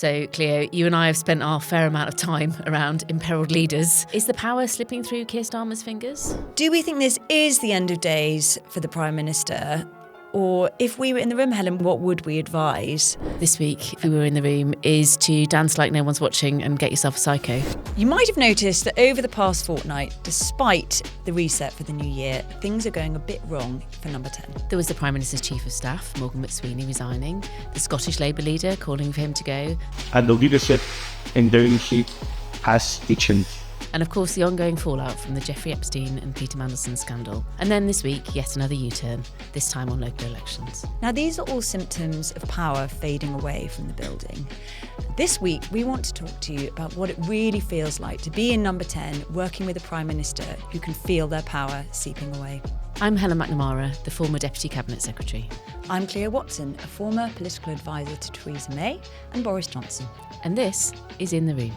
So, Cleo, you and I have spent our fair amount of time around imperilled leaders. Is the power slipping through Keir Starmer's fingers? Do we think this is the end of days for the Prime Minister? Or if we were in the room, Helen, what would we advise? This week, if we were in the room, is to dance like no one's watching and get yourself a psycho. You might have noticed that over the past fortnight, despite the reset for the new year, things are going a bit wrong for number 10. There was the Prime Minister's Chief of Staff, Morgan McSweeney, resigning, the Scottish Labour leader calling for him to go. And the leadership in Durham has changed. And of course, the ongoing fallout from the Jeffrey Epstein and Peter Mandelson scandal. And then this week, yet another U-turn, this time on local elections. Now, these are all symptoms of power fading away from the building. This week, we want to talk to you about what it really feels like to be in number 10, working with a Prime Minister who can feel their power seeping away. I'm Helen MacNamara, the former Deputy Cabinet Secretary. I'm Cleo Watson, a former political advisor to Theresa May and Boris Johnson. And this is In the Room.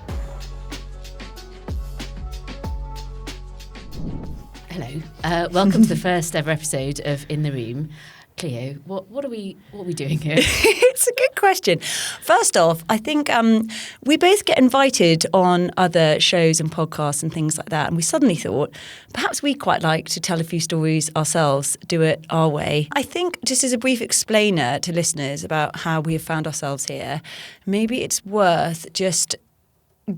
Hello, welcome to the first ever episode of In the Room. Cleo, what are we doing here? It's a good question. First off, I think we both get invited on other shows and podcasts and things like that, and we suddenly thought perhaps we'd quite like to tell a few stories ourselves, do it our way. I think just as a brief explainer to listeners about how we have found ourselves here, maybe it's worth just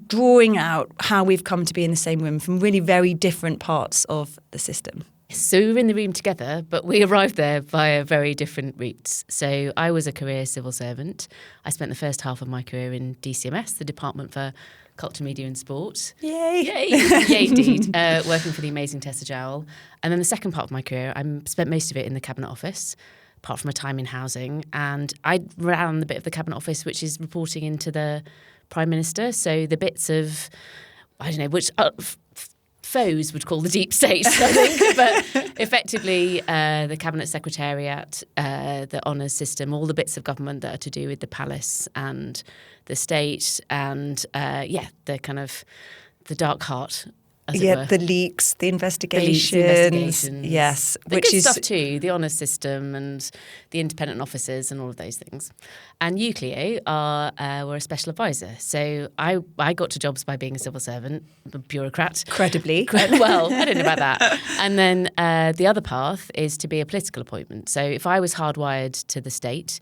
drawing out how we've come to be in the same room from really very different parts of the system. So we were in the room together, but we arrived there via very different routes. So I was a career civil servant. I spent the first half of my career in DCMS, the Department for Culture, Media and Sport. Yay! Yay! Yay, indeed. Working for the amazing Tessa Jowell. And then the second part of my career, I spent most of it in the Cabinet Office, apart from a time in housing. And I ran the bit of the Cabinet Office which is reporting into the Prime Minister. So the bits of, I don't know, which foes would call the deep state, I think, but effectively the Cabinet Secretariat, the honours system, all the bits of government that are to do with the palace and the state and, the kind of the dark heart, as it were. The leaks, the investigations. Yes. The good stuff too, the honours system and the independent officers and all of those things. And you, Cleo, were a special advisor. So I got to jobs by being a civil servant, a bureaucrat. Credibly. Well, I don't know about that. And then the other path is to be a political appointment. So if I was hardwired to the state,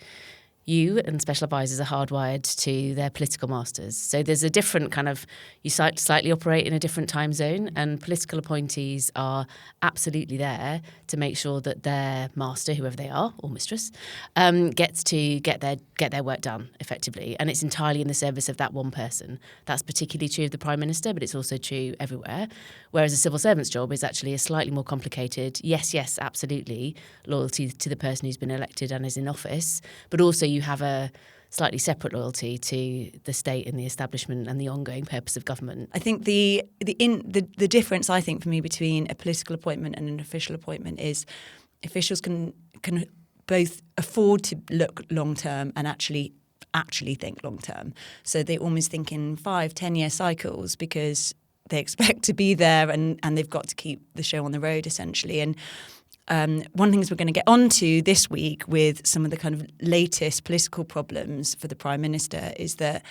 you and special advisors are hardwired to their political masters. So there's a different kind of, you slightly operate in a different time zone, and political appointees are absolutely there to make sure that their master, whoever they are, or mistress, gets to get their work done effectively. And it's entirely in the service of that one person. That's particularly true of the Prime Minister, but it's also true everywhere. Whereas a civil servant's job is actually a slightly more complicated, yes, absolutely, loyalty to the person who's been elected and is in office, but also you have a slightly separate loyalty to the state and the establishment and the ongoing purpose of government. I think the difference, I think, for me between a political appointment and an official appointment is officials can both afford to look long term and actually think long term. So they almost think in 5-10 year cycles because they expect to be there and they've got to keep the show on the road essentially. And one of the things we're going to get onto this week with some of the kind of latest political problems for the Prime Minister is that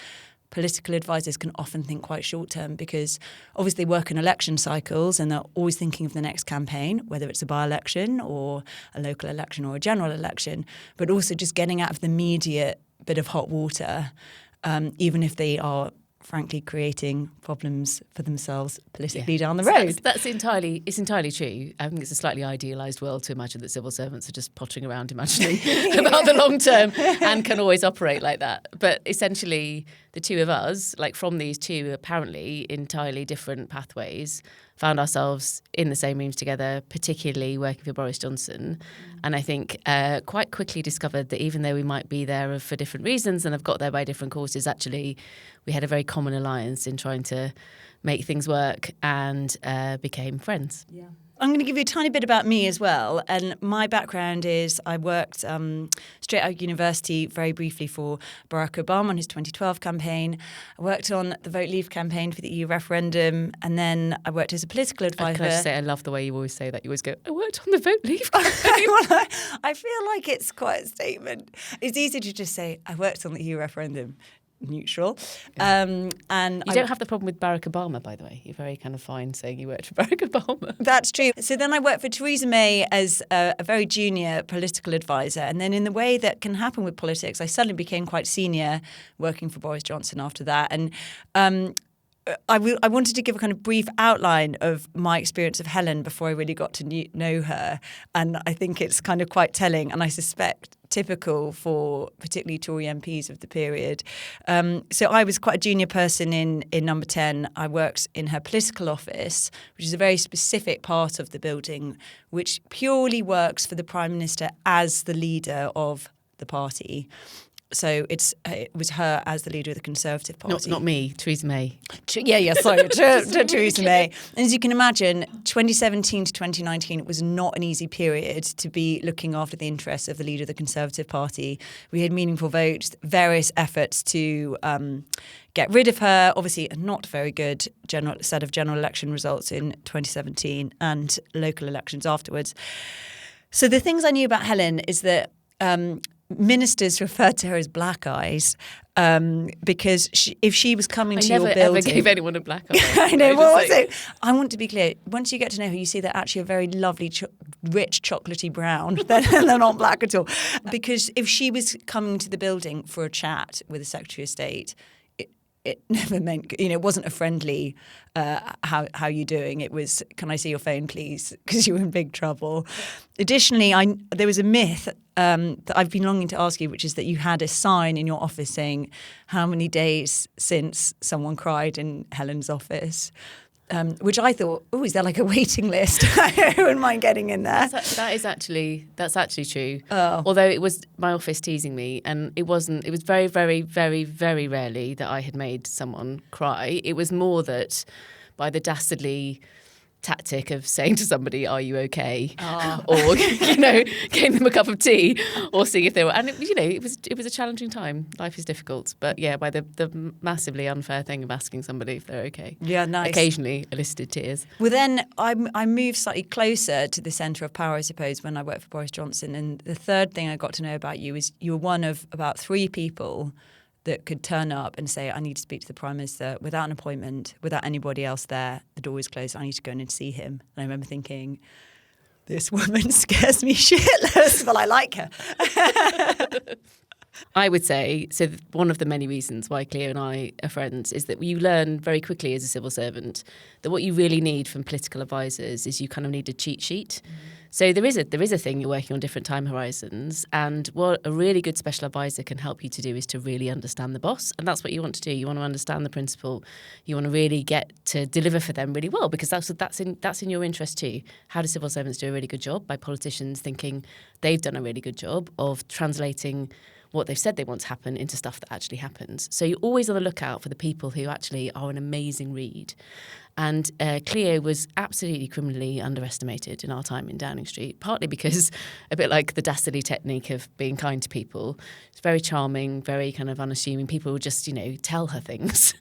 political advisors can often think quite short term because obviously they work in election cycles and they're always thinking of the next campaign, whether it's a by-election or a local election or a general election, but also just getting out of the immediate bit of hot water, even if they are frankly creating problems for themselves politically down the road. It's entirely true. I think it's a slightly idealised world to imagine that civil servants are just pottering around imagining about the long term and can always operate like that. But essentially, the two of us, like from these two apparently entirely different pathways, found ourselves in the same rooms together, particularly working for Boris Johnson. And I think quite quickly discovered that even though we might be there for different reasons and have got there by different courses, actually we had a very common alliance in trying to make things work and became friends. Yeah. I'm going to give you a tiny bit about me as well. And my background is I worked straight out of university very briefly for Barack Obama on his 2012 campaign. I worked on the Vote Leave campaign for the EU referendum. And then I worked as a political advisor. Can I just say, I love the way you always say that. You always go, I worked on the Vote Leave campaign. I feel like it's quite a statement. It's easy to just say, I worked on the EU referendum. neutral. And you don't have the problem with Barack Obama, by the way. You're very kind of fine saying you worked for Barack Obama. That's true. So then I worked for Theresa May as a very junior political advisor. And then in the way that can happen with politics, I suddenly became quite senior working for Boris Johnson after that. And I wanted to give a kind of brief outline of my experience of Helen before I really got to know her. And I think it's kind of quite telling, and I suspect typical for particularly Tory MPs of the period. So I was quite a junior person in Number 10. I worked in her political office, which is a very specific part of the building, which purely works for the Prime Minister as the leader of the party. So it was her as the leader of the Conservative Party. Not me, Theresa May. Sorry, Theresa May. And as you can imagine, 2017 to 2019 it was not an easy period to be looking after the interests of the leader of the Conservative Party. We had meaningful votes, various efforts to get rid of her. Obviously, a not very good set of general election results in 2017 and local elections afterwards. So the things I knew about Helen is that ministers referred to her as black eyes because if she was coming to your building... I never ever gave anyone a black eye. I know. Well, also, I want to be clear. Once you get to know her, you see they're actually a very lovely, rich, chocolatey brown. They're not black at all. Because if she was coming to the building for a chat with the Secretary of State... It never meant, it wasn't a friendly, how you doing? It was, can I see your phone, please? Because you were in big trouble. Additionally, there was a myth that I've been longing to ask you, which is that you had a sign in your office saying how many days since someone cried in Helen's office. Which I thought, is there like a waiting list? I wouldn't mind getting in there. That's actually true. Oh. Although it was my office teasing me, and it was very, very, very, very rarely that I had made someone cry. It was more that by the dastardly tactic of saying to somebody, "Are you okay?" Or getting them a cup of tea, or seeing if they were. And it was a challenging time. Life is difficult, but yeah, by the massively unfair thing of asking somebody if they're okay. Yeah, nice. Occasionally elicited tears. Well, then I moved slightly closer to the centre of power, I suppose, when I worked for Boris Johnson. And the third thing I got to know about you is you were one of about 3 people that could turn up and say, I need to speak to the Prime Minister without an appointment, without anybody else there. The door is closed. I need to go in and see him. And I remember thinking, this woman scares me shitless, but I like her. I would say, so one of the many reasons why Cleo and I are friends is that you learn very quickly as a civil servant that what you really need from political advisors is you kind of need a cheat sheet. So there is a thing, you're working on different time horizons, and what a really good special advisor can help you to do is to really understand the boss, and that's what you want to do. You want to understand the principal. You want to really get to deliver for them really well, because that's in your interest too. How do civil servants do a really good job? By politicians thinking they've done a really good job of translating what they've said they want to happen into stuff that actually happens. So you're always on the lookout for the people who actually are an amazing read. And Cleo was absolutely criminally underestimated in our time in Downing Street, partly because, a bit like the dastardly technique of being kind to people, it's very charming, very kind of unassuming. People would just, tell her things.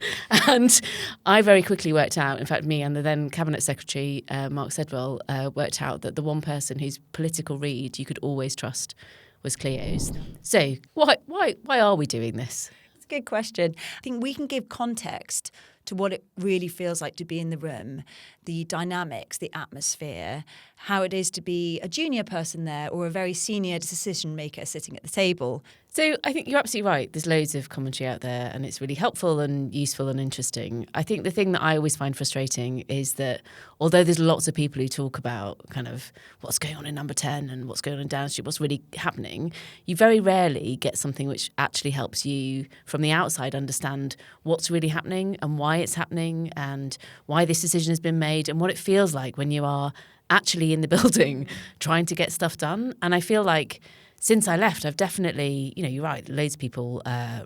And I very quickly worked out, in fact, me and the then Cabinet Secretary, Mark Sedwell, worked out that the one person whose political read you could always trust was Cleo's. So why are we doing this? It's a good question. I think we can give context to what it really feels like to be in the room, the dynamics, the atmosphere, how it is to be a junior person there or a very senior decision maker sitting at the table. So I think you're absolutely right. There's loads of commentary out there and it's really helpful and useful and interesting. I think the thing that I always find frustrating is that although there's lots of people who talk about kind of what's going on in Number 10 and what's going on in Downing Street, what's really happening, you very rarely get something which actually helps you from the outside understand what's really happening and why it's happening and why this decision has been made and what it feels like when you are actually in the building trying to get stuff done. And I feel like since I left, I've definitely, you're right, loads of people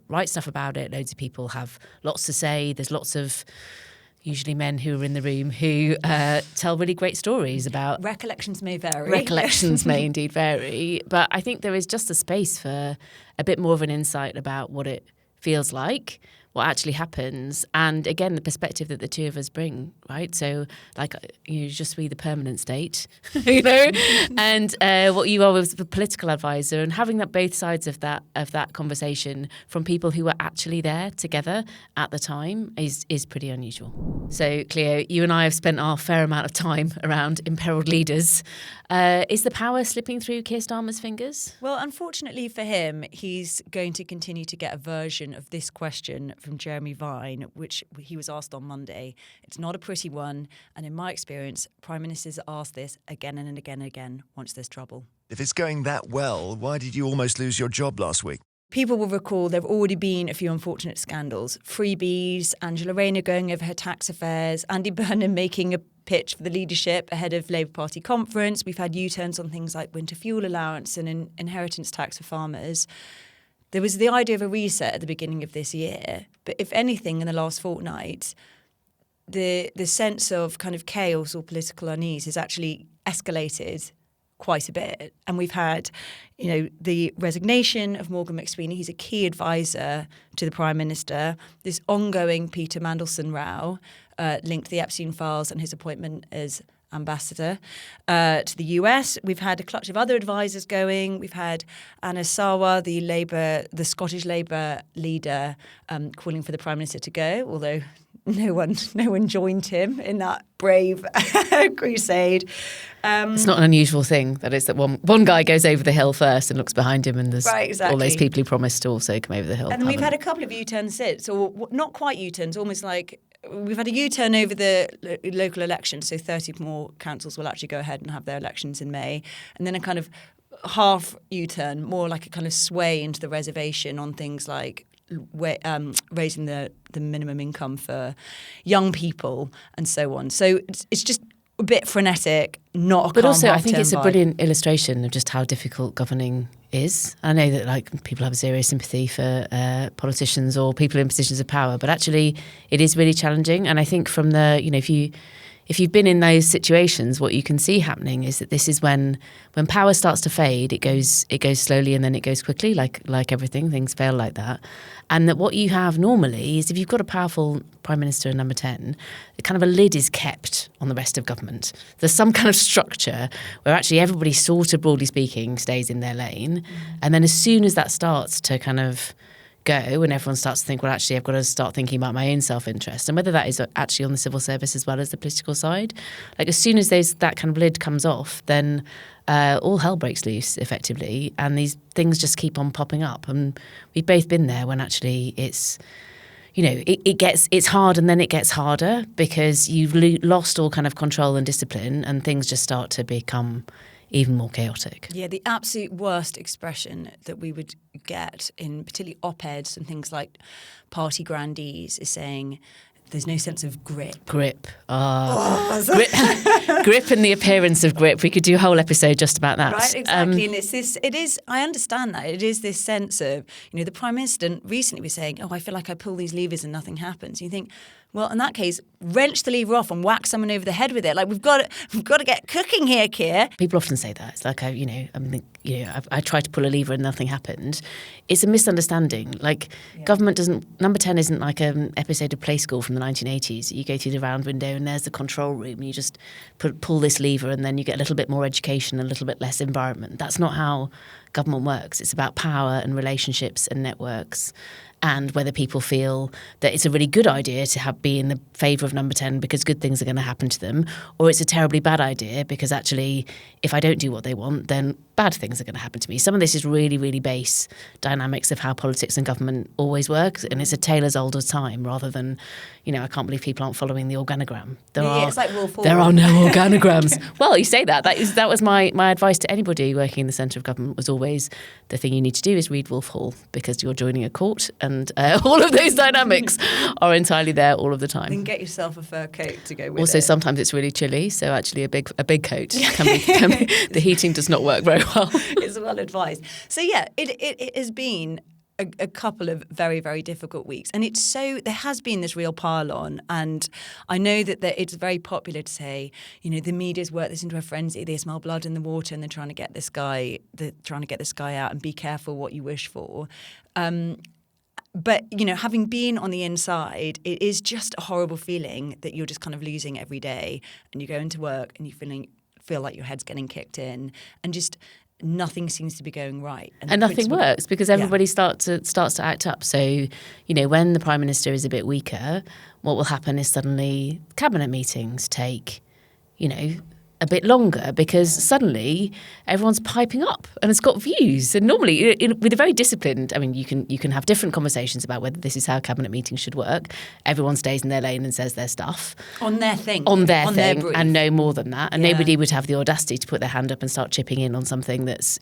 write stuff about it. Loads of people have lots to say. There's lots of usually men who are in the room who tell really great stories about... Recollections may vary. Recollections may indeed vary. But I think there is just a space for a bit more of an insight about what it feels like what actually happens, and again the perspective that the two of us bring, right? So like you just be the permanent state, you know, and what you are was the political advisor, and having that both sides of that conversation from people who were actually there together at the time is pretty unusual. So Cleo, you and I have spent our fair amount of time around imperilled leaders. Is the power slipping through Keir Starmer's fingers? Well, unfortunately for him, he's going to continue to get a version of this question from Jeremy Vine, which he was asked on Monday. It's not a pretty one, and in my experience, Prime Ministers ask this again and again and again once there's trouble. If it's going that well, why did you almost lose your job last week? People will recall there have already been a few unfortunate scandals. Freebies, Angela Rayner going over her tax affairs, Andy Burnham making a pitch for the leadership ahead of Labour Party conference. We've had U-turns on things like winter fuel allowance and inheritance tax for farmers. There was the idea of a reset at the beginning of this year, but if anything, in the last fortnight, the sense of kind of chaos or political unease has actually escalated quite a bit. And we've had, you know, the resignation of Morgan McSweeney. He's a key advisor to the Prime Minister. This ongoing Peter Mandelson row linked to the Epstein files and his appointment as ambassador to the US. We've had a clutch of other advisors going. We've had Anna Sarwar, the Scottish Labour leader, calling for the Prime Minister to go, although no one joined him in that brave crusade. It's not an unusual thing, that is, that one guy goes over the hill first and looks behind him, and there's all those people who promised to also come over the hill. And then we've had a couple of U-turns since, or not quite U-turns, almost like we've had a U-turn over the local elections, so 30 more councils will actually go ahead and have their elections in May, and then a kind of half U-turn, more like a kind of sway into the reservation on things like raising the minimum income for young people and so on. So it's just a bit frenetic, not a But calm, also, I think half-term it's a vibe. brilliant illustration of just how difficult governing is. I know that like people have zero sympathy for politicians or people in positions of power, but actually it is really challenging. And I think from the, you know, if you've been in those situations, what you can see happening is that this is when power starts to fade, it goes slowly and then it goes quickly, like everything, things fail like that. And that what you have normally is if you've got a powerful Prime Minister and number 10, kind of a lid is kept on the rest of government. There's some kind of structure where actually everybody sort of, broadly speaking, stays in their lane. And then as soon as that starts to kind of go and everyone starts to think, well, actually, I've got to start thinking about my own self-interest, and whether that is actually on the civil service as well as the political side. Like as soon as that kind of lid comes off, then all hell breaks loose, effectively, and these things just keep on popping up. And we've both been there when actually it's, you know, it's hard and then it gets harder because you've lost all kind of control and discipline, and things just start to become even more chaotic. Yeah, the absolute worst expression that we would get in particularly op-eds and things like party grandees is saying there's no sense of grip. Grip. Grip and the appearance of grip. We could do a whole episode just about that. Right, exactly. And it is, I understand that. It is this sense of, you know, the Prime Minister recently was saying, I feel like I pull these levers and nothing happens. And you think, well, in that case, wrench the lever off and whack someone over the head with it. Like we've got to get cooking here, Keir. People often say that. It's like I tried to pull a lever and nothing happened. It's a misunderstanding. Like government doesn't. Number 10 isn't like an episode of Play School from the 1980s. You go through the round window and there's the control room. And you just pull this lever and then you get a little bit more education, a little bit less environment. That's not how government works. It's about power and relationships and networks, and whether people feel that it's a really good idea to be in the favour of number 10 because good things are going to happen to them, or it's a terribly bad idea because actually if I don't do what they want, then bad things are going to happen to me. Some of this is really, really base dynamics of how politics and government always works, and it's a tale as old as time rather than, you know, I can't believe people aren't following the organogram. It's like Rule 4. There are no organograms. Well, you say that. That was my advice to anybody working in the centre of government was always the thing you need to do is read Wolf Hall because you're joining a court and all of those dynamics are entirely there all of the time. Then get yourself a fur coat to go with Also, it. sometimes it's really chilly, so actually a big coat can be the heating does not work very well. It's well advised. So yeah, it has been a couple of very, very difficult weeks. And there has been this real pile on. And I know that it's very popular to say, you know, the media's worked this into a frenzy. They smell blood in the water and they're trying to get this guy out and be careful what you wish for. But, having been on the inside, it is just a horrible feeling that you're just kind of losing every day, and you go into work and you feel like your head's getting kicked in, and just nothing seems to be going right. And nothing works because everybody starts to act up. So, when the Prime Minister is a bit weaker, what will happen is suddenly cabinet meetings take, a bit longer because suddenly everyone's piping up and has got views. And normally, with a very disciplined, you can have different conversations about whether this is how cabinet meetings should work. Everyone stays in their lane and says their stuff. On their thing. Their brief. And no more than that. And nobody would have the audacity to put their hand up and start chipping in on something that's,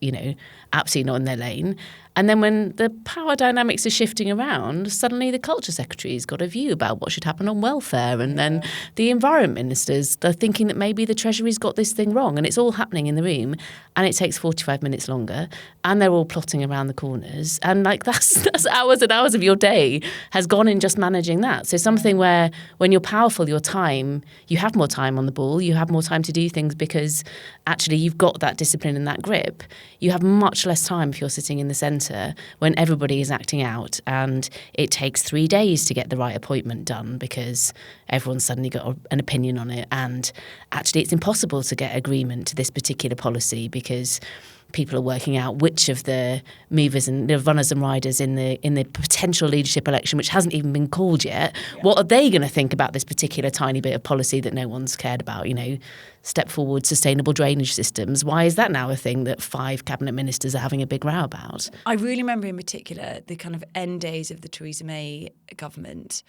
absolutely not in their lane. And then when the power dynamics are shifting around, suddenly the culture secretary's got a view about what should happen on welfare. And then the environment ministers, they're thinking that maybe the Treasury's got this thing wrong. And it's all happening in the room. And it takes 45 minutes longer. And they're all plotting around the corners. And that's hours and hours of your day has gone in just managing that. So something where when you're powerful, you have more time on the ball. You have more time to do things because actually you've got that discipline and that grip. You have much less time if you're sitting in the centre when everybody is acting out, and it takes 3 days to get the right appointment done because everyone's suddenly got an opinion on it, and actually it's impossible to get agreement to this particular policy because people are working out which of the movers and the runners and riders in the potential leadership election, which hasn't even been called yet, what are they going to think about this particular tiny bit of policy that no one's cared about? Step forward sustainable drainage systems. Why is that now a thing that 5 cabinet ministers are having a big row about? I really remember in particular the kind of end days of the Theresa May government.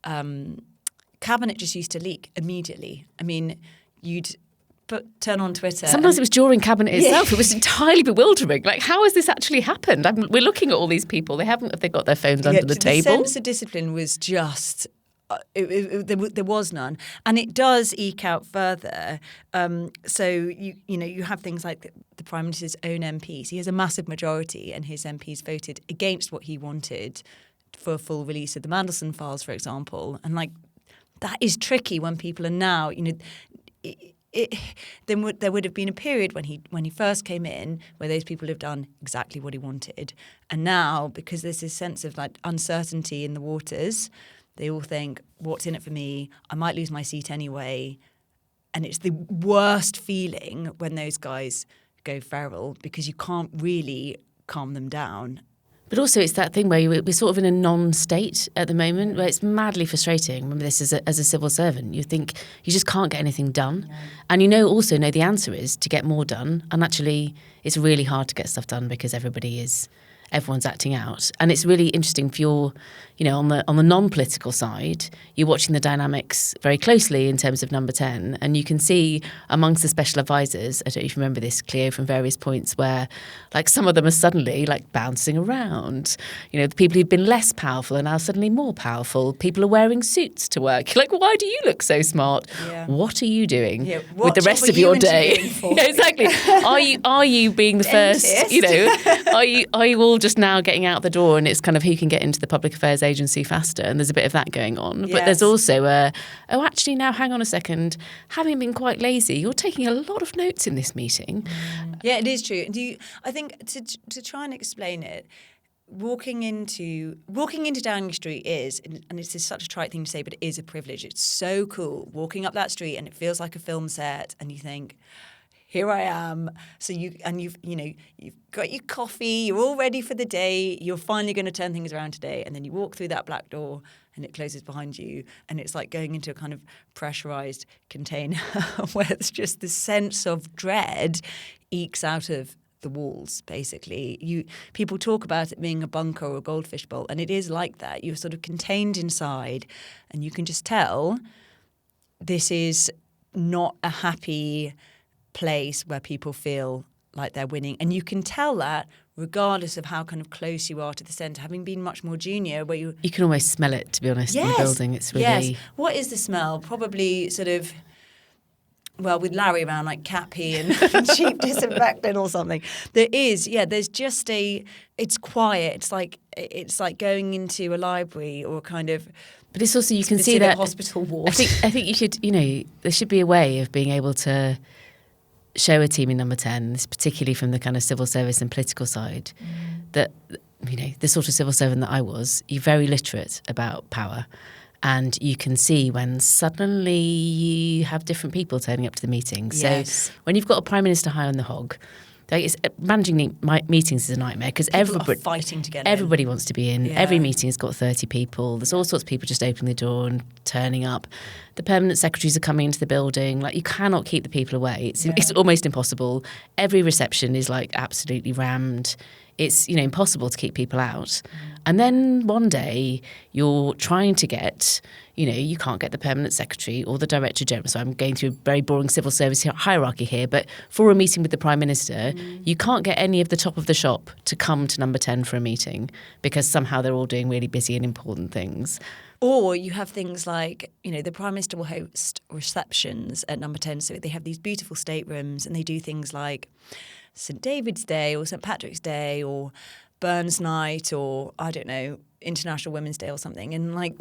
Cabinet just used to leak immediately. You'd turn on Twitter. Sometimes it was during cabinet itself. It was entirely bewildering. Like, how has this actually happened? we're looking at all these people. Have they got their phones under the table? The sense of discipline was just. There was none, and it does eke out further. So you have things like the Prime Minister's own MPs. He has a massive majority, and his MPs voted against what he wanted for a full release of the Mandelson files, for example. And that is tricky when people are now, there would have been a period when he first came in where those people have done exactly what he wanted, and now because there's this sense of uncertainty in the waters. They all think, what's in it for me? I might lose my seat anyway. And it's the worst feeling when those guys go feral because you can't really calm them down. But also it's that thing where we're sort of in a non-state at the moment where it's madly frustrating. Remember this as a civil servant. You think you just can't get anything done. Yeah. And also know the answer is to get more done. And actually it's really hard to get stuff done because everyone's acting out. And it's really interesting if you're, on the non-political side, you're watching the dynamics very closely in terms of number 10. And you can see amongst the special advisors, I don't know if you remember this, Cleo, from various points where some of them are suddenly bouncing around. The people who've been less powerful are now suddenly more powerful. People are wearing suits to work. Why do you look so smart? Yeah. What are you doing with the rest of your day? Yeah, exactly. Are you being the first, are you all just now getting out the door and it's kind of who can get into the public affairs agency faster, and there's a bit of that going on. Yes. But there's also actually now hang on a second, having been quite lazy, you're taking a lot of notes in this meeting. Yeah, it is true. I think to try and explain it, walking into Downing Street is, and it's such a trite thing to say, but it is a privilege. It's so cool walking up that street and it feels like a film set and you think, here I am. So you've got your coffee, you're all ready for the day, you're finally going to turn things around today, and then you walk through that black door and it closes behind you, and it's like going into a kind of pressurized container where it's just the sense of dread ekes out of the walls, basically. People talk about it being a bunker or a goldfish bowl, and it is like that. You're sort of contained inside, and you can just tell this is not a happy place where people feel like they're winning. And you can tell that regardless of how kind of close you are to the centre, having been much more junior, where you can almost smell it, to be honest, in the building. It's really... Yes. What is the smell? Probably sort of... Well, with Larry around, cat pee and cheap disinfectant or something. There's just it's quiet. It's like going into a library or kind of... But it's also, you can see that... hospital ward. I think you should, there should be a way of being able to show a team in number 10, particularly from the kind of civil service and political side, that the sort of civil servant that I was, you're very literate about power. And you can see when suddenly you have different people turning up to the meeting. Yes. So when you've got a Prime Minister high on the hog, managing meetings is a nightmare because everybody fighting to get in. Everybody wants to be in. Yeah. Every meeting has got 30 people. There's all sorts of people just opening the door and turning up. The permanent secretaries are coming into the building. Like, you cannot keep the people away. It's almost impossible. Every reception is like absolutely rammed. It's impossible to keep people out. And then one day you're trying to get, you can't get the permanent secretary or the director general. So I'm going through a very boring civil service hierarchy here. But for a meeting with the Prime Minister, you can't get any of the top of the shop to come to number 10 for a meeting because somehow they're all doing really busy and important things. Or you have things like, the Prime Minister will host receptions at number 10. So they have these beautiful staterooms and they do things like St David's Day or St Patrick's Day or Burns Night or, I don't know, International Women's Day or something, and like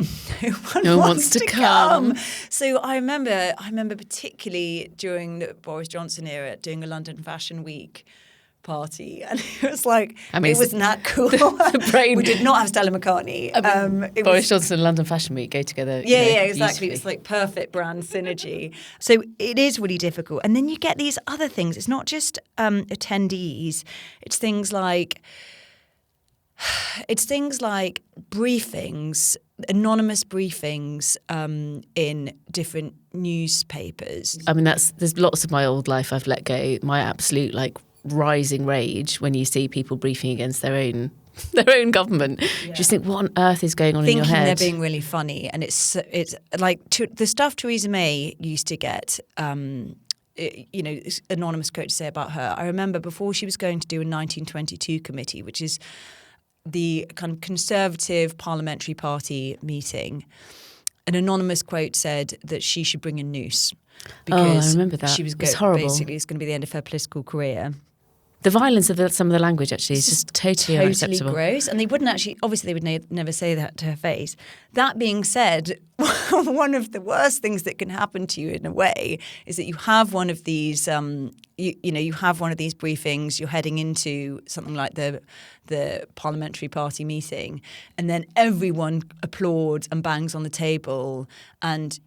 no one wants to come. So I remember particularly during the Boris Johnson era doing a London Fashion Week party, and it was like, it wasn't that cool. We did not have Stella McCartney. Boris Johnson and London Fashion Week go together. Yeah, exactly. It's like perfect brand synergy. So it is really difficult. And then you get these other things. It's not just attendees. It's things like briefings, anonymous briefings in different newspapers. I mean, there's lots of my old life I've let go. My absolute rising rage when you see people briefing against their own government. Yeah. Just think, what on earth is going on in your head? Thinking they're being really funny, and it's like the stuff Theresa May used to get. Anonymous quote to say about her. I remember before she was going to do a 1922 committee, which is the kind of Conservative Parliamentary Party meeting, an anonymous quote said that she should bring a noose because I remember that. She was horrible. Basically, it's going to be the end of her political career. The violence of some of the language actually is just totally unacceptable. Gross. And they wouldn't actually, obviously they would never say that to her face. That being said, one of the worst things that can happen to you in a way is that you have one of these, you have one of these briefings, you're heading into something like the parliamentary party meeting, and then everyone applauds and bangs on the table. And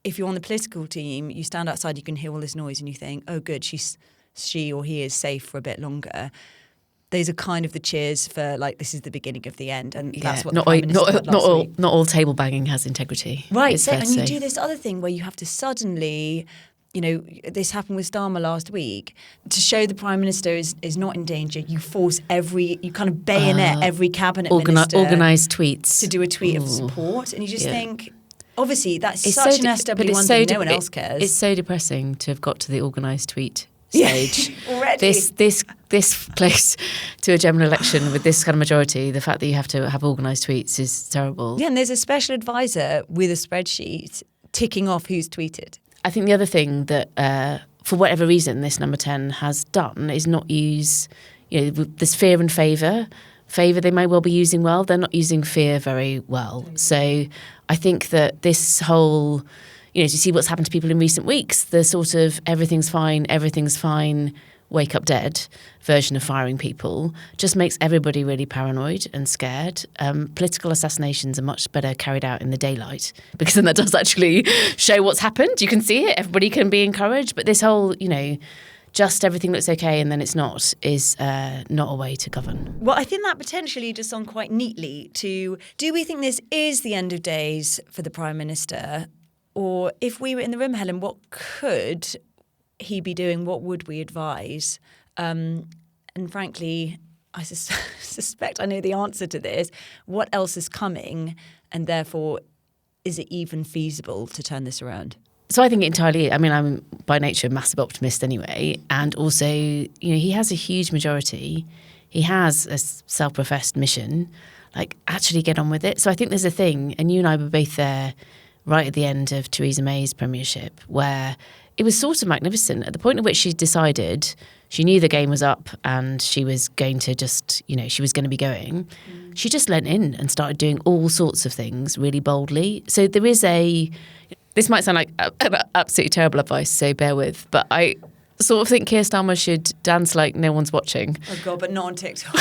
if you're on the political team, you stand outside, you can hear all this noise and you think, oh good, she or he is safe for a bit longer. Those are kind of the cheers for this is the beginning of the end, and that's what not all table banging has integrity, right? So, and you do this other thing where you have to suddenly, this happened with Starmer last week, to show the Prime Minister is not in danger. You force you kind of bayonet every cabinet minister, organise tweets to do a tweet of support, and you just think. Obviously, that's such an SW1 thing. No one else cares. It's so depressing to have got to the organised tweet stage already. This place to a general election with this kind of majority, the fact that you have to have organised tweets is terrible. Yeah, and there's a special advisor with a spreadsheet ticking off who's tweeted. I think the other thing that, for whatever reason, this number 10 has done is not use, this fear and favour. Favour they may well be using well. They're not using fear very well. So I think that this whole, to see what's happened to people in recent weeks, the sort of everything's fine, wake up dead version of firing people just makes everybody really paranoid and scared. Political assassinations are much better carried out in the daylight because then that does actually show what's happened. You can see it. Everybody can be encouraged. But this whole, just everything looks okay and then it's not, is not a way to govern. Well, I think that potentially just on quite neatly to, do we think this is the end of days for the Prime Minister? Or if we were in the room, Helen, what could he be doing? What would we advise? And frankly, I suspect I know the answer to this. What else is coming? And therefore, is it even feasible to turn this around? So I think it entirely, I'm by nature a massive optimist anyway. And also, he has a huge majority. He has a self-professed mission. Actually get on with it. So I think there's a thing, and you and I were both there right at the end of Theresa May's premiership, where it was sort of magnificent. At the point at which she decided she knew the game was up and she was going to just, she was going to be going, she just leant in and started doing all sorts of things really boldly. So there is this might sound like absolutely terrible advice, so bear with, but I sort of think Keir Starmer should dance like no one's watching. Oh God, but not on TikTok.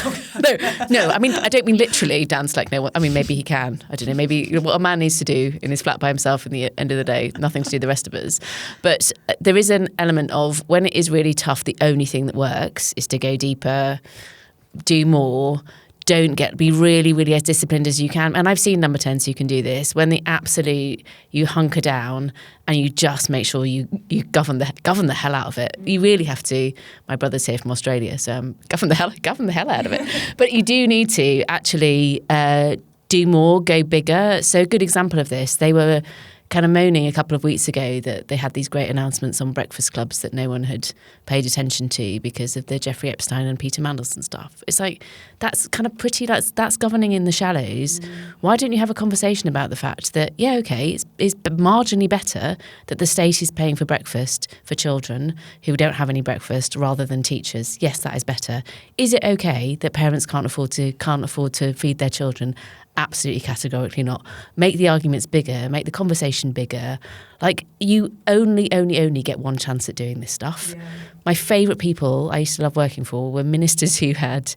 No, I mean, I don't mean literally dance like no one. I mean, maybe he can. I don't know. Maybe what a man needs to do in his flat by himself in the end of the day, nothing to do with the rest of us. But there is an element of when it is really tough, the only thing that works is to go deeper, do more. Be really, really as disciplined as you can. And I've seen number 10s who can do this. When the absolute, you hunker down and you just make sure you govern the hell out of it. You really have to. My brother's here from Australia, so govern the hell out of it. But you do need to actually do more, go bigger. So a good example of this, they were kind of moaning a couple of weeks ago that they had these great announcements on breakfast clubs that no one had paid attention to because of the Jeffrey Epstein and Peter Mandelson stuff. It's like, that's kind of pretty, that's governing in the shallows. Why don't you have a conversation about the fact that, yeah, okay, it's marginally better that the state is paying for breakfast for children who don't have any breakfast rather than teachers? Yes, that is better. Is it okay that parents can't afford to feed their children? Absolutely categorically not. Make the arguments bigger, make the conversation bigger. Like, you only get one chance at doing this stuff. Yeah. My favourite people I used to love working for were ministers who had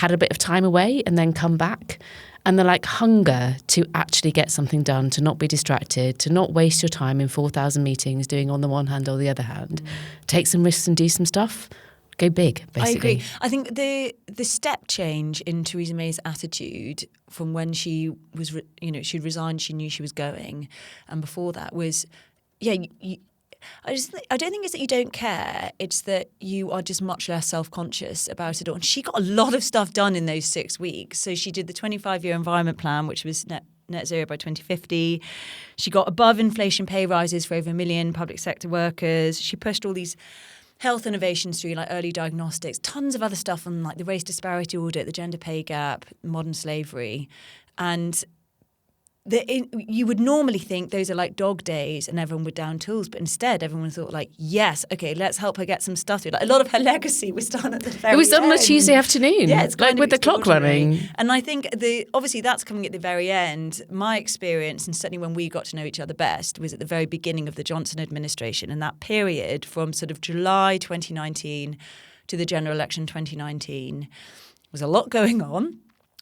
a bit of time away and then come back. And the hunger to actually get something done, to not be distracted, to not waste your time in 4,000 meetings doing on the one hand or the other hand. Take some risks and do some stuff. Go big, basically. I agree. I think the step change in Theresa May's attitude from when she was, she'd resigned, she knew she was going, and before that was, I don't think it's that you don't care. It's that you are just much less self-conscious about it all. And she got a lot of stuff done in those 6 weeks. So she did the 25-year environment plan, which was net zero by 2050. She got above inflation pay rises for over 1 million public sector workers. She pushed all these health innovations through, like early diagnostics, tons of other stuff on like the race disparity audit, the gender pay gap, modern slavery. And you would normally think those are like dog days and everyone would down tools, but instead everyone thought like, yes, okay, let's help her get some stuff through. Like, a lot of her legacy was done at the very end. It was done on a Tuesday afternoon, yeah, it's like with the clock running. And I think obviously that's coming at the very end. My experience, and certainly when we got to know each other best, was at the very beginning of the Johnson administration, and that period from sort of July 2019 to the general election 2019 was a lot going on,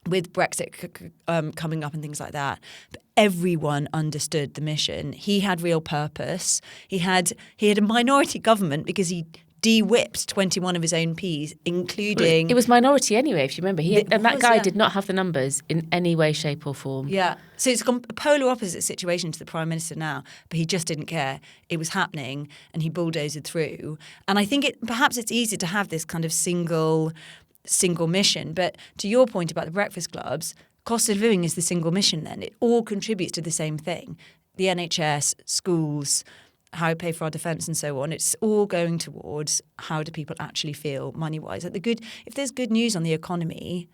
with Brexit coming up and things like that. But everyone understood the mission. He had real purpose. He had a minority government because he de-whipped 21 of his own Ps, including... It was minority anyway, if you remember. That guy did not have the numbers in any way, shape or form. Yeah. So it's a polar opposite situation to the Prime Minister now, but he just didn't care. It was happening and he bulldozed through. And I think perhaps it's easy to have this kind of single mission. But to your point about the breakfast clubs, cost of living is the single mission then. It all contributes to the same thing. The NHS, schools, how we pay for our defence and so on. It's all going towards how do people actually feel money-wise. If there's good news on the economy,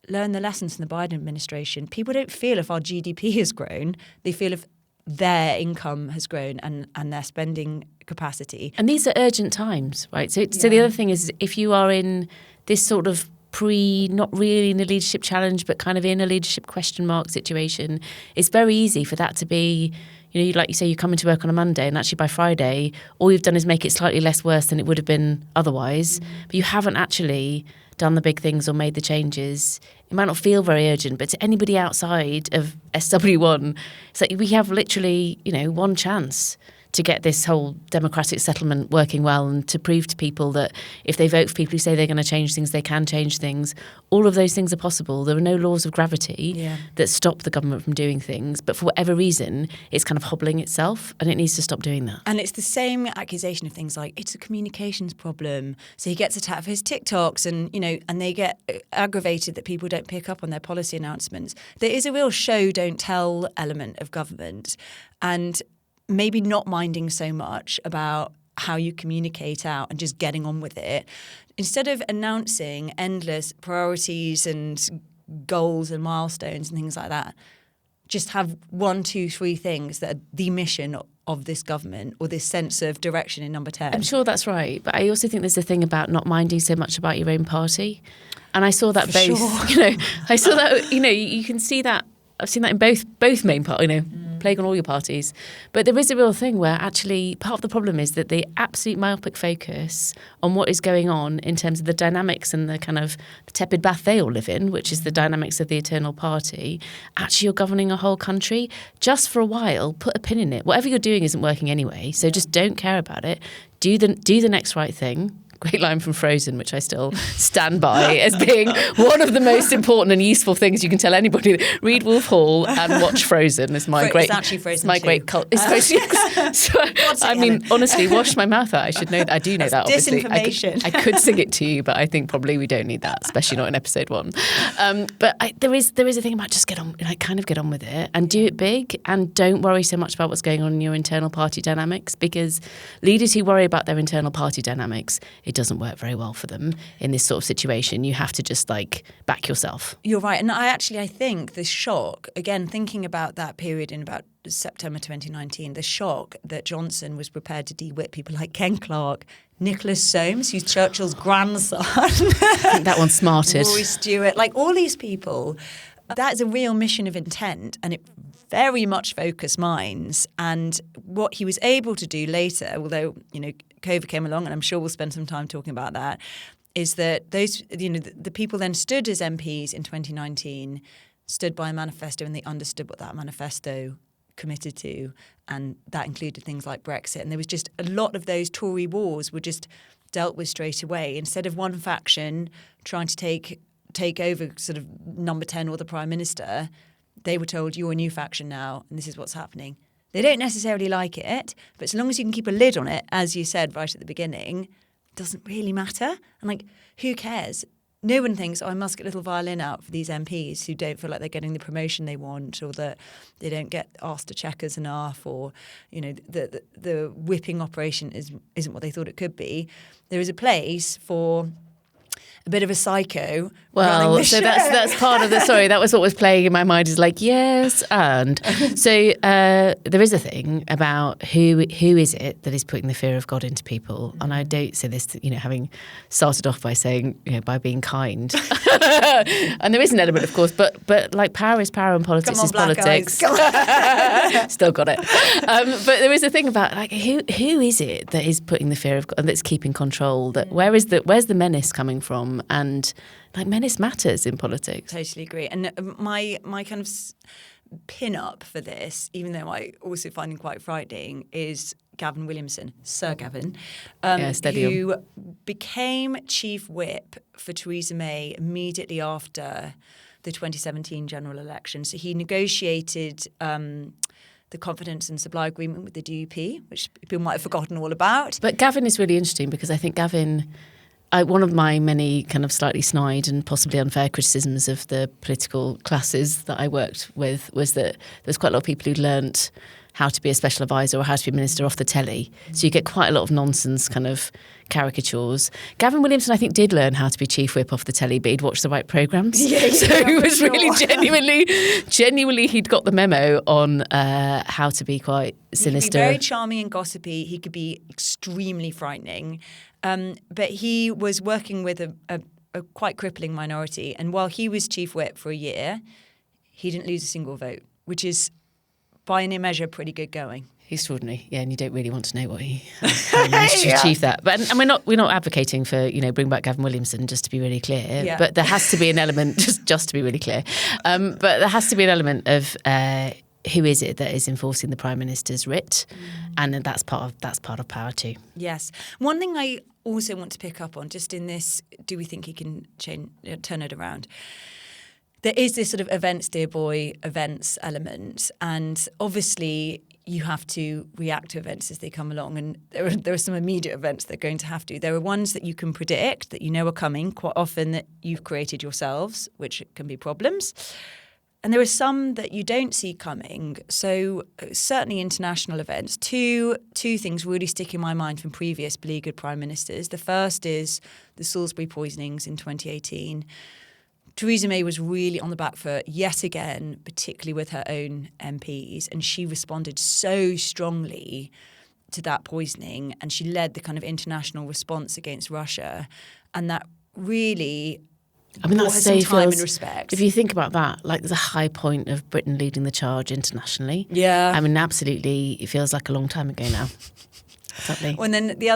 learn the lessons from the Biden administration. People don't feel if our GDP has grown. They feel if their income has grown and their spending capacity. And these are urgent times, right? So the other thing is, if you are in this sort of not really in a leadership challenge, but kind of in a leadership question mark situation, it's very easy for that to be, like you say, you come into work on a Monday and actually by Friday, all you've done is make it slightly less worse than it would have been otherwise. But you haven't actually done the big things or made the changes. It might not feel very urgent, but to anybody outside of SW1, it's like we have literally, one chance to get this whole democratic settlement working well and to prove to people that if they vote for people who say they're going to change things, they can change things. All of those things are possible. There are no laws of gravity that stop the government from doing things. But for whatever reason, it's kind of hobbling itself and it needs to stop doing that. And it's the same accusation of things like, it's a communications problem. So he gets attacked for his TikToks and they get aggravated that people don't pick up on their policy announcements. There is a real show, don't tell element of government. And maybe not minding so much about how you communicate out and just getting on with it. Instead of announcing endless priorities and goals and milestones and things like that, just have 1, 2, 3 things that are the mission of this government or this sense of direction in number 10. I'm sure that's right. But I also think there's a thing about not minding so much about your own party. And I saw that I saw that, you can see that. I've seen that in both main parties, plague on all your parties. But there is a real thing where actually part of the problem is that the absolute myopic focus on what is going on in terms of the dynamics and the kind of the tepid bath they all live in, which is the dynamics of the Eternal Party. Actually, you're governing a whole country. Just for a while, put a pin in it. Whatever you're doing isn't working anyway, so just don't care about it. Do the next right thing. Great line from Frozen, which I still stand by as being one of the most important and useful things you can tell anybody. Read Wolf Hall and watch Frozen. Is my great. It's actually Frozen. It's my great cult. It's Frozen. So, I mean, Helen. Honestly, wash my mouth out. I should know that. I do know that. Obviously, disinformation. I could sing it to you, but I think probably we don't need that, especially not in episode 1. But there is a thing about just get on with it and do it big, and don't worry so much about what's going on in your internal party dynamics, because leaders who worry about their internal party dynamics, it doesn't work very well for them in this sort of situation. You have to just back yourself. You're right. And I think the shock, again, thinking about that period in about September 2019, the shock that Johnson was prepared to de-whip people like Ken Clarke, Nicholas Soames, who's Churchill's grandson. I think that one's smarted. Rory Stewart, all these people. That is a real mission of intent, and it very much focused minds. And what he was able to do later, although, COVID came along, and I'm sure we'll spend some time talking about that, is that those, the people then stood as MPs in 2019, stood by a manifesto, and they understood what that manifesto committed to, and that included things like Brexit. And there was just a lot of those Tory wars were just dealt with straight away. Instead of one faction trying to take over sort of number 10 or the Prime Minister, they were told, you're a new faction now, and this is what's happening. They don't necessarily like it, but so long as you can keep a lid on it, as you said right at the beginning, it doesn't really matter. And who cares? No one thinks, I must get a little violin out for these MPs who don't feel like they're getting the promotion they want, or that they don't get asked to checkers enough, or the whipping operation isn't what they thought it could be. There is a place for a bit of a psycho. Well, so that's part of the story. That was what was playing in my mind, is yes, and so there is a thing about who is it that is putting the fear of God into people, and I don't say this, having started off by saying, by being kind, and there is an element, of course, but power is power and politics is politics. Still got it. But there is a thing about who is it that is putting the fear of God, and that's keeping control? That where's the menace coming from? And menace matters in politics. Totally agree. And my kind of pin-up for this, even though I also find him quite frightening, is Gavin Williamson, Sir Gavin, who became Chief Whip for Theresa May immediately after the 2017 general election. So he negotiated the confidence and supply agreement with the DUP, which people might have forgotten all about. But Gavin is really interesting, because I think Gavin... one of my many kind of slightly snide and possibly unfair criticisms of the political classes that I worked with was that there's quite a lot of people who learnt how to be a special advisor or how to be a minister off the telly. So you get quite a lot of nonsense kind of caricatures. Gavin Williamson, I think, did learn how to be chief whip off the telly, but he'd watched the right programmes. So it was really genuinely, he'd got the memo on how to be quite sinister. He could be very charming and gossipy. He could be extremely frightening. But he was working with a quite crippling minority. And while he was chief whip for a year, he didn't lose a single vote, which is, by any measure, pretty good going. Extraordinary, yeah, and you don't really want to know how he managed to achieve that. But and we're not advocating for bring back Gavin Williamson, just to be really clear. Yeah. But there has to be an element, just to be really clear. But there has to be an element of who is it that is enforcing the Prime Minister's writ, and that's part of power too. Yes, one thing I also want to pick up on, just in this, do we think he can turn it around? There is this sort of events, dear boy, events element. And obviously you have to react to events as they come along. And there are some immediate events that are going to have to. There are ones that you can predict, that you know are coming, quite often that you've created yourselves, which can be problems. And there are some that you don't see coming. So certainly international events. Two things really stick in my mind from previous beleaguered prime ministers. The first is the Salisbury poisonings in 2018. Theresa May was really on the back foot yet again, particularly with her own MPs, and she responded so strongly to that poisoning, and she led the kind of international response against Russia, and that really I mean, bought her some time and respect. If you think about that, like there's a high point of Britain leading the charge internationally. Yeah. I mean, absolutely, it feels like a long time ago now. Exactly. Well, and then the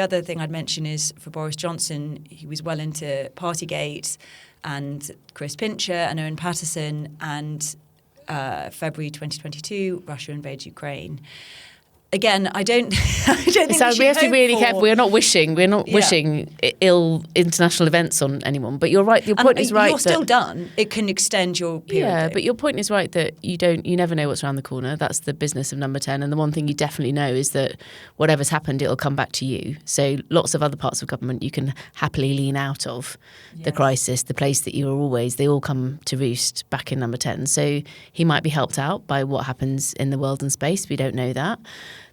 other thing I'd mention is for Boris Johnson, he was well into Partygate and Chris Pincher and Owen Paterson, and February 2022, Russia invades Ukraine. Again, I don't think we have to be really careful. We're not wishing ill international events on anyone. But you're right. Your point is right. You're still done. It can extend your period. Yeah, but your point is right that you never know what's around the corner. That's the business of Number 10. And the one thing you definitely know is that whatever's happened, it'll come back to you. So lots of other parts of government you can happily lean out of the crisis, the place that you were always. They all come to roost back in Number 10. So he might be helped out by what happens in the world and space. We don't know that.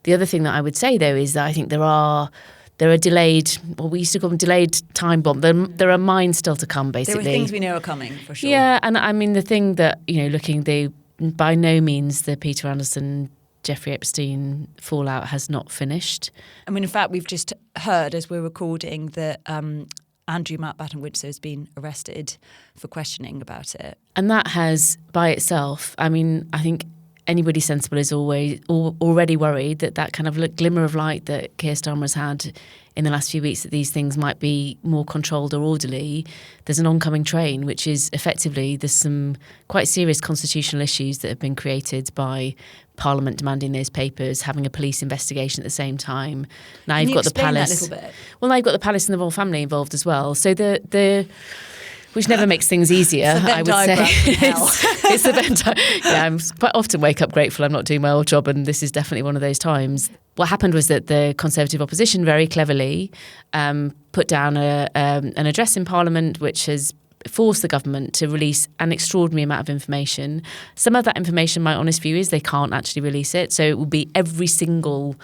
The other thing that I would say, though, is that I think there are delayed, well, we used to call them delayed time bombs. There are mines still to come, basically. There are things we know are coming, for sure. Yeah, and I mean, the thing that, by no means the Peter Anderson, Jeffrey Epstein fallout has not finished. I mean, in fact, we've just heard as we're recording that Andrew Mountbatten-Windsor has been arrested for questioning about it. And that has, by itself, I mean, I think anybody sensible is already worried that kind of glimmer of light that Keir Starmer has had in the last few weeks, that these things might be more controlled or orderly. There's an oncoming train, which is effectively, there's some quite serious constitutional issues that have been created by Parliament demanding those papers, having a police investigation at the same time. Now you've got the palace. That little bit? Well, now you've got the palace and the royal family involved as well. So which never makes things easier, I would say. It's a Venn diagram. Yeah, I quite often wake up grateful I'm not doing my old job, and this is definitely one of those times. What happened was that the Conservative opposition very cleverly put down an address in Parliament which has forced the government to release an extraordinary amount of information. Some of that information, my honest view is they can't actually release it. So it will be every single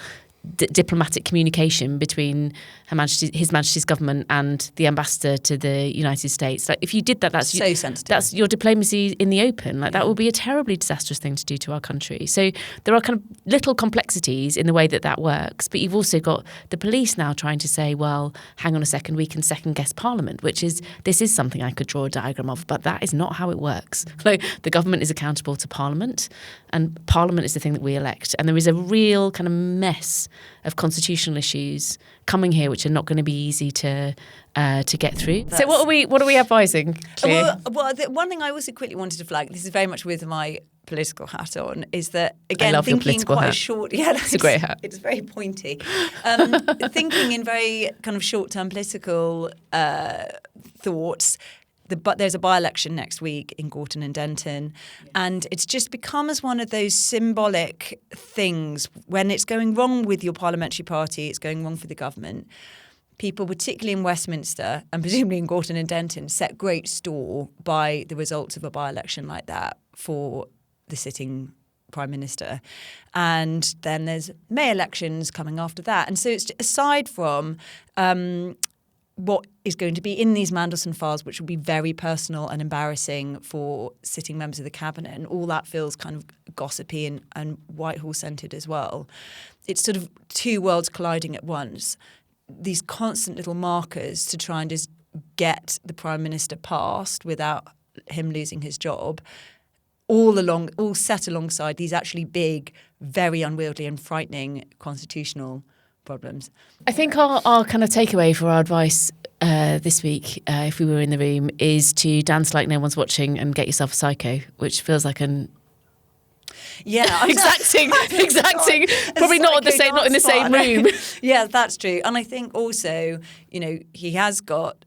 diplomatic communication between His Majesty's government and the ambassador to the United States. Like, if you did that, that's so sensitive. That's your diplomacy in the open. Like, that would be a terribly disastrous thing to do to our country. So there are kind of little complexities in the way that works. But you've also got the police now trying to say, well, hang on a second, we can second guess Parliament, this is something I could draw a diagram of, but that is not how it works. Like, the government is accountable to Parliament, and Parliament is the thing that we elect. And there is a real kind of mess of constitutional issues coming here, which are not going to be easy to get through. So what are we advising, Cleo? Well, the one thing I also quickly wanted to flag, this is very much with my political hat on, is that, again, I love your thinking political quite hat. short. Yeah, it's a great hat. It's very pointy. Thinking in very kind of short-term political thoughts. But there's a by-election next week in Gorton and Denton, and it's just become as one of those symbolic things when it's going wrong with your parliamentary party, it's going wrong for the government. People, particularly in Westminster and presumably in Gorton and Denton, set great store by the results of a by-election like that for the sitting Prime Minister. And then there's May elections coming after that. And so it's aside from what is going to be in these Mandelson files, which will be very personal and embarrassing for sitting members of the cabinet, and all that feels kind of gossipy and Whitehall-centred as well. It's sort of two worlds colliding at once. These constant little markers to try and just get the Prime Minister past without him losing his job, all set alongside these actually big, very unwieldy and frightening constitutional problems. I think our kind of takeaway for our advice this week, if we were in the room, is to dance like no one's watching and get yourself a psycho, which feels like an exacting. Probably not in the same room. Yeah, that's true. And I think also, he has got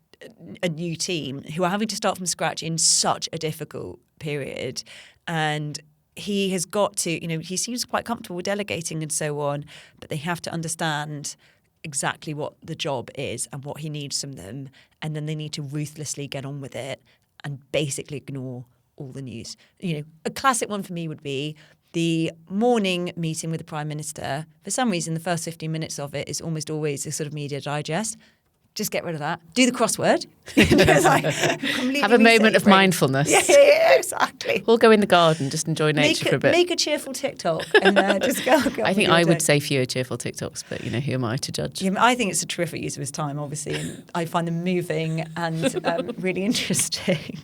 a new team who are having to start from scratch in such a difficult period, and he has got to, he seems quite comfortable delegating and so on, but they have to understand exactly what the job is and what he needs from them. And then they need to ruthlessly get on with it and basically ignore all the news. A classic one for me would be the morning meeting with the Prime Minister. For some reason, the first 15 minutes of it is almost always a sort of media digest. Just get rid of that. Do the crossword. Just like, completely Have a moment reset of your brain. mindfulness. Yeah, exactly. We'll go in the garden, just enjoy nature for a bit. Make a cheerful TikTok and just go. I think I would say fewer cheerful TikToks, but who am I to judge? Yeah, I think it's a terrific use of his time, obviously, and I find them moving and really interesting.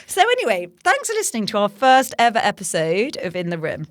So anyway, thanks for listening to our first ever episode of In the Room.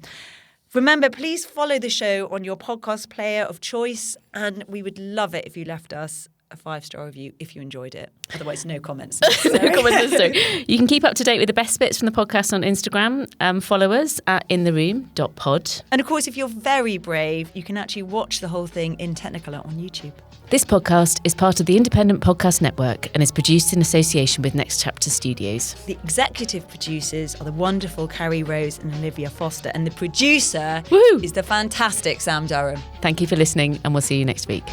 Remember, please follow the show on your podcast player of choice, and we would love it if you left us a 5-star review if you enjoyed it. Otherwise, no comments. You can keep up to date with the best bits from the podcast on Instagram. Follow us at intheroom.pod. And of course, if you're very brave, you can actually watch the whole thing in Technicolor on YouTube. This podcast is part of the Independent Podcast Network and is produced in association with Next Chapter Studios. The executive producers are the wonderful Carrie, Rose and Olivia Foster, and the producer is the fantastic Sam Durham. Thank you for listening, and we'll see you next week.